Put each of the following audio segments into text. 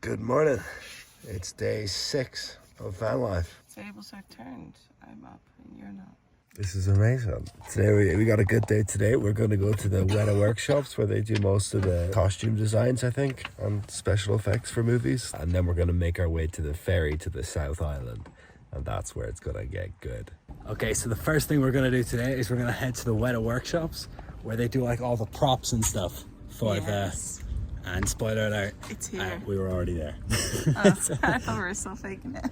Good morning. It's day 6 of van life. Tables are turned. I'm up and you're not. This is amazing. Today we got a good day today. We're going to go to the Weta Workshops where they do most of the costume designs, I think, and special effects for movies. And then we're going to make our way to the ferry to the South Island. And that's where it's going to get good. Okay, so the first thing we're going to do today is we're going to head to the Weta Workshops where they do like all the props and stuff for and spoiler alert, It's here. we were already there. I thought we were still faking it.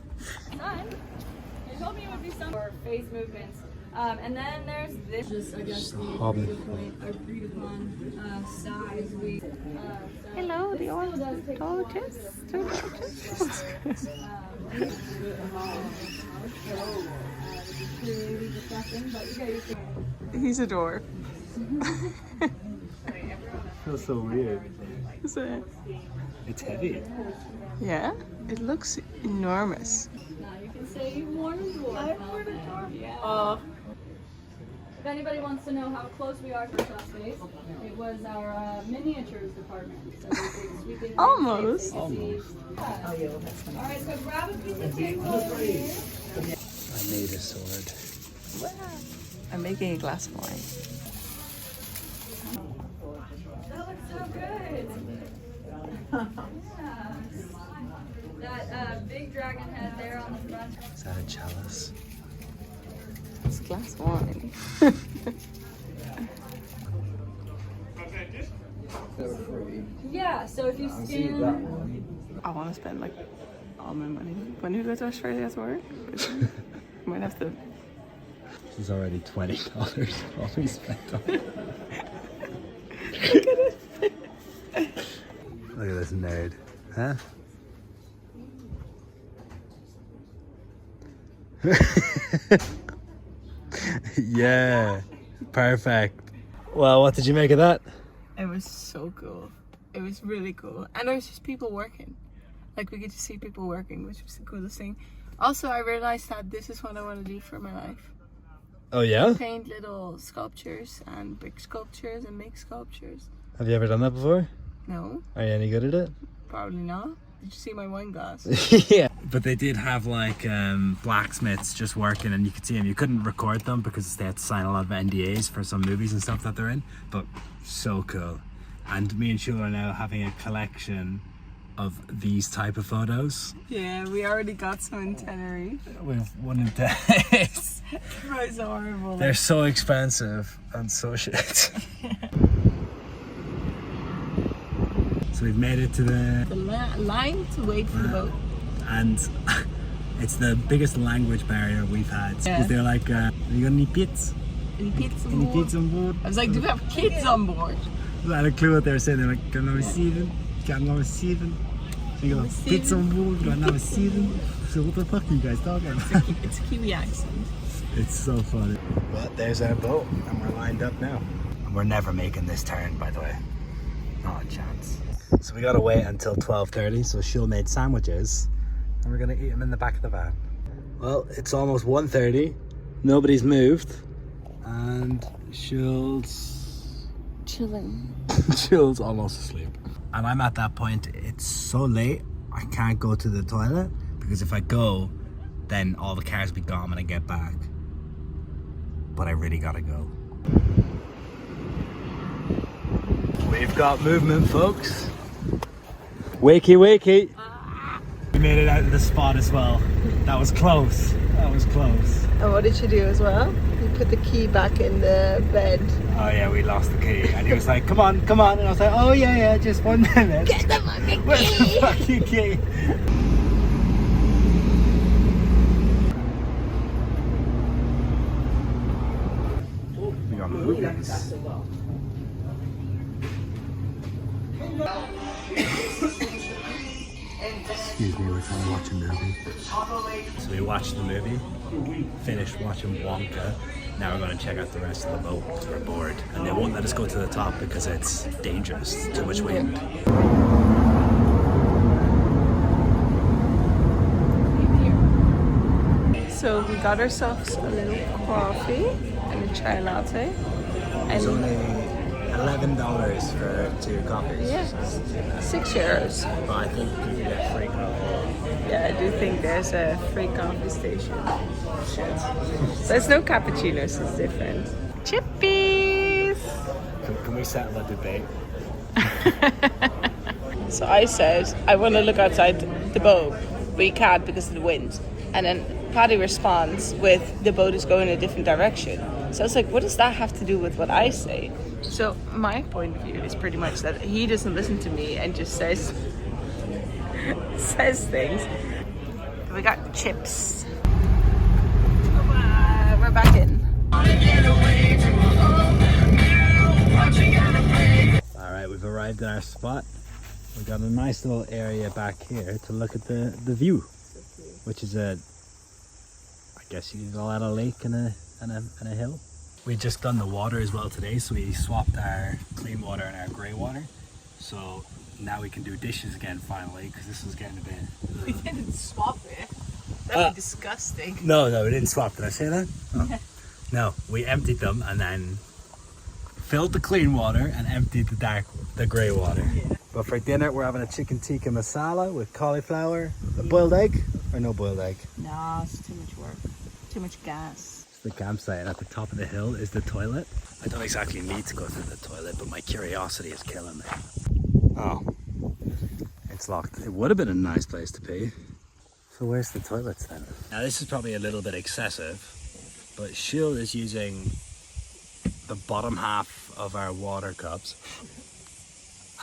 They told me it would be some for face movements. And then there's this, just I guess Hobby. agreed upon size. Hello, the old tortoise. He's a dwarf. Feels so weird. Is it? It's heavy. Yeah, it looks enormous. Now you can say you've worn a dwarf. I've worn a dwarf. Yeah. If anybody wants to know how close we are to the shop space, it was our miniatures department. So we did Almost. Almost. All right, so grab a piece of tape over here. I made a sword. Wow. I'm making a glass of wine. That looks so good. Yeah. That big dragon head there on the front. Is that a chalice? It's glass wine. Yeah, so if you scan... I want to spend like all my money. When you go to Australia to work, I might have to. This is already $20 all we spent on it. Look at this nerd. Huh? Yeah, perfect. Well, what did you make of that? It was so cool. It was really cool. And there was just people working. Like we get to see people working, which was the coolest thing. Also, I realized that this is what I want to do for my life. Oh yeah? Paint little sculptures and brick sculptures and make sculptures. Have you ever done that before? No, Are you any good at it? probably not. Did you see my wine glass? Yeah. But they did have like blacksmiths just working and you could see them. You couldn't record them because they had to sign a lot of NDAs for some movies and stuff that they're in. But so cool. And me and Shula are now having a collection of these type of photos. Yeah, we already got some in Tenerife. We've one in days. It's horrible. They're so expensive and so shit. So we've made it to the line to wait for the boat. and it's the biggest language barrier we've had. Yeah. Because they're like, are you gonna need pits? Any pizza on Any board? pits on board? I was like, do we have kids on board? I had a clue what they were saying. They're like, got no receiving, got no receiving. You go, pits on board, got no receiving. So what the fuck are you guys talking about? It's a Kiwi accent. It's so funny. But there's our boat, and we're lined up now. And we're never making this turn, by the way. Not a chance. So we gotta wait until 12:30. So Shul made sandwiches, and we're gonna eat them in the back of the van. Well, it's almost 1:30. Nobody's moved, and Shul's almost asleep. And I'm at that point. It's so late. I can't go to the toilet because if I go, then all the cars will be gone when I get back. But I really gotta go. We've got movement, folks. Wakey, wakey. We made it out of the spot as well. That was close. That was close. And what did you do as well? You put the key back in the bed. Oh yeah, we lost the key. And he was like, come on, come on. And I was like, oh yeah, just 1 minute. Get the fucking Where's the fucking key? We got movies. Excuse me, we're trying to watch a movie. So we watched the movie, finished watching Wonka. Now we're going to check out the rest of the boat because we're bored. And they won't let us go to the top because it's dangerous, too much wind. So we got ourselves a little coffee and a chai latte. There's And only $11 for 2 coffees. Yeah, €6. But I think you can get free coffee. Yeah, I do think there's a free coffee station. Shit. There's no cappuccinos, it's different. Chippies! Can we settle a debate? So I said, I want to look outside the boat, but you can't because of the wind. And then Paddy responds with, the boat is going in a different direction. So I was like, what does that have to do with what I say? So my point of view is pretty much that he doesn't listen to me and just says things. We got chips. We're back in. Alright, we've arrived at our spot. We've got a nice little area back here to look at the view, which is I guess you could call that a lake and a hill. We've just done the water as well today, so we swapped our clean water and our grey water. So now we can do dishes again finally, because this was getting a bit... We didn't swap it. That'd be disgusting. No, we didn't swap. Did I say that? Oh. No, we emptied them and then filled the clean water and emptied the grey water. Yeah. But for dinner, we're having a chicken tikka masala with cauliflower, a boiled egg, or no boiled egg? No, it's too much work. Too much gas. It's the campsite, and at the top of the hill is the toilet. I don't exactly need to go through the toilet, but my curiosity is killing me. Oh, it's locked. It would have been a nice place to pee. So where's the toilets then? Now this is probably a little bit excessive, but Shield is using the bottom half of our water cups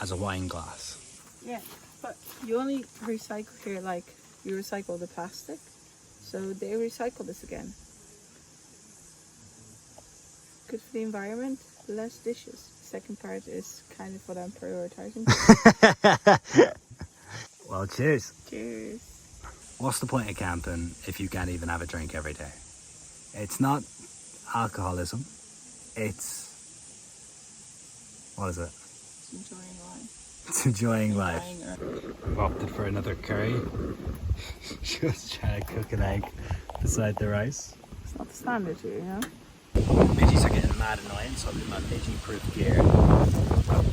as a wine glass. Yeah, but you only recycle here, like you recycle the plastic, so they recycle this again. Good for the environment, less dishes. Second part is kind of what I'm prioritizing. Well, cheers. Cheers. What's the point of camping if you can't even have a drink every day? It's not alcoholism, it's... what is it? It's enjoying life. It's enjoying life. We've opted for another curry. She was trying to cook an egg beside the rice. It's not the standard here, you know? Pidgeys are getting mad annoying, so I've got my pigeon-proof gear. I've got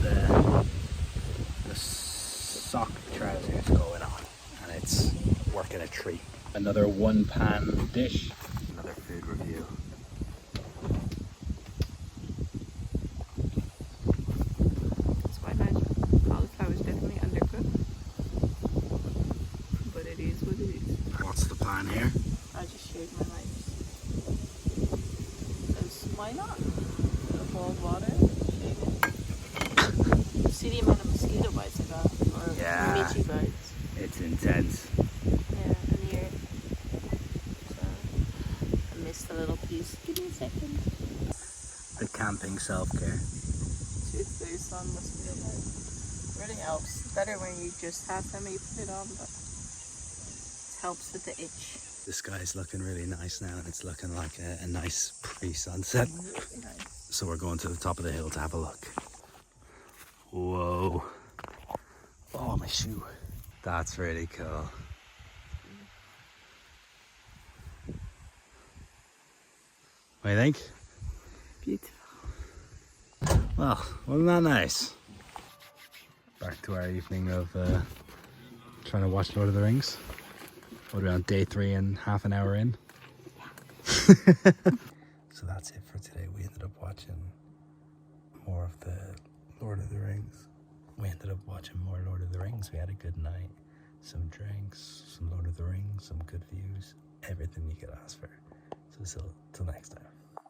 the sock trousers going on, and it's working a treat. Another one-pan dish. Another food review. That's why my cauliflower is definitely undercooked. But it is what it is. What's the plan here? I just shaved my knives. Because why not? A bowl of water, shave it. See the amount of mosquito bites I got? Or Michi bites. It's intense. Yeah, and here. So, I missed a little piece. Give me a second. The camping self-care. Toothpaste on mosquito bites. Really helps. It's better when you just have them and you put it on, but it helps with the itch. The sky's looking really nice now, and it's looking like a nice pre-sunset. Really nice. So we're going to the top of the hill to have a look. Whoa. Oh, my shoe. That's really cool. What do you think? Beautiful. Well, wasn't that nice? Back to our evening of trying to watch Lord of the Rings. What are we on, day 3 and half an hour in? So that's it for today. We ended up watching more of the Lord of the Rings. We had a good night. Some drinks, some Lord of the Rings, some good views. Everything you could ask for. So till next time.